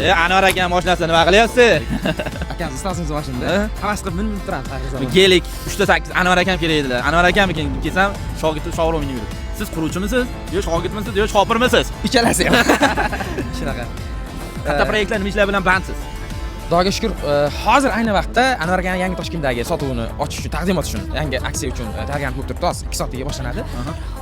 Anvar aka mashinasini nima qilyapsiz? Akamiz istasizmi mashinada? Havas qilib minib turadi har zaman. Gelik 3.8 Anvar akam kerak edilar. Anvar akamnikin kelsam, shogird showroomga yurib. Siz quruvchimisiz? Yo shogirdmisiz? Yo shopirmisiz? Ikkalasi ham. Shunaqa. Katta proyektlar nima ishlar bilan bandsiz? Xudoga shukr, hozir ayni vaqtda Anvar aka yangi Toshkentdagi sotuvini ochish uchun, taqdimot uchun, yangi aksiya uchun tayyorgarlik qilib turibdi. 2 soatga boshlanadi.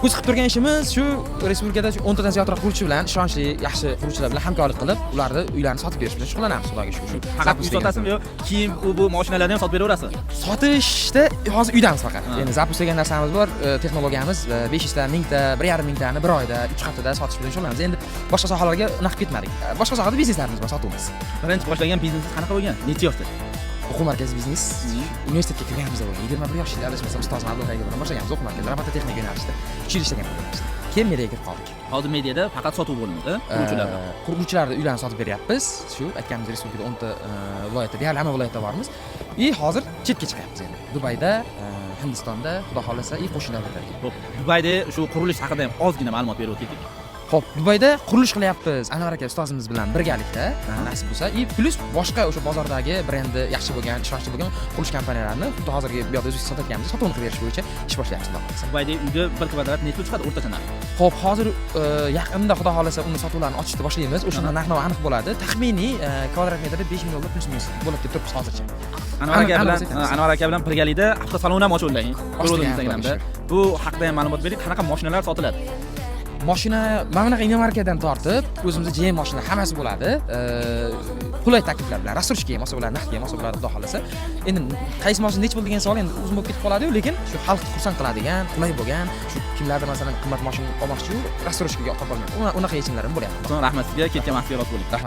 Biz qilib turgan ishimiz shu respublikada 10 tadan ziyodroq quruvchi bilan, ishonchli, yaxshi quruvchilar bilan hamkorlik qilib, ularni uylarini sotib berish bilan shug'ullanamiz, xudoga shukr. Faqat uy sotasizmi yo kiyim bu mashinalarni ham sotib beraverasiz? Sotishda hozir uydamiz faqat. Ya'ni zapus degan narsamiz bor, texnologiyamiz 500 ta, 1000 ta, 1,5 tani bir oyda, 3 haftada sotish bilan shug'ullanamiz. Endi boshqa sohalarga naqd ketmadik. Boshqa sohada bizneslarimiz bor, sotuvimiz. Birinchi boshlagan biznesingiz qanaqa bo'lgan? Necha yoshda? O'quv markazi biznes universitetga kirganimizda bo'lgan. 21 yoshda adashmasam ustoz Abdulla aka bilan boshlaganmiz o'quv markazida, robototexnika yo'nalishida. 3 yil ishlagan ekanmiz. Keyin mediaga kirib qoldik. Hozir mediada faqat sotuv bo'limida quruvchilarda. Quruvchilarni uylarini sotib beryapmiz. Shu aytganimiz respublikada 10 ta viloyatda, deyarli hamma viloyatda bormiz. Hozir chetga chiqyapmiz endi. Dubayda, Hindistonda, xudo xolasa, qo'shnilarda. Xo'p, Dubayda shu qurilish haqida ham ozgina ma'lumot berib o'tdik. Xo'p, Dubayda qurilish qilyapmiz. Anvar aka ustozimiz bilan birgalikda, nasib bo'lsa, plus boshqa o'sha bozordagi brendi yaxshi bo'lgan, ishonchli bo'lgan qurilish kompaniyalarini xuddi hozirgi bu yerda O'zbekistonda sotayotganimiz sotuvni qilib berish bo'yicha ish boshlayapmiz. Dubayda uyda 1 kvadrat necha chiqadi o'rtacha narx? Xo'p, hozir yaqinda xudo xolasa uni sotuvlarini ochishni boshlaymiz. O'shanda narx-navo aniq bo'ladi. Taxminiy kvadrat metrda 5 ming dollar plus minus bo'lib deb turibmiz hozircha. Anvar aka bilan birgalikda avtosalon ham ochildi. Instagramda. Bu haqida ham ma'lumot bering, qanaqa mashinalar sotiladi? Mashina mana bunaqa inomarkadan tortib, o'zimizda JM mashina hammasi bo'ladi. Qulay takliflar bilan, rasurishga ham olsa bo'ladi, naqdga ham olsa bo'ladi, xudo xolasa. Endi qaysi mashina nech bo'ldi degan savol endi o'zim bo'lib ketib qoladi-yu, lekin shu xalqni xursand qiladigan, qulay bo'lgan, shu kimlardir masalan qimmat mashina olmoqchi-yu, rasurishga olib bormaydi. Unaqa yechimlar ham bo'lyapti. Rahmat sizga, ketgan vaqtga rozi bo'ling. Rahmat.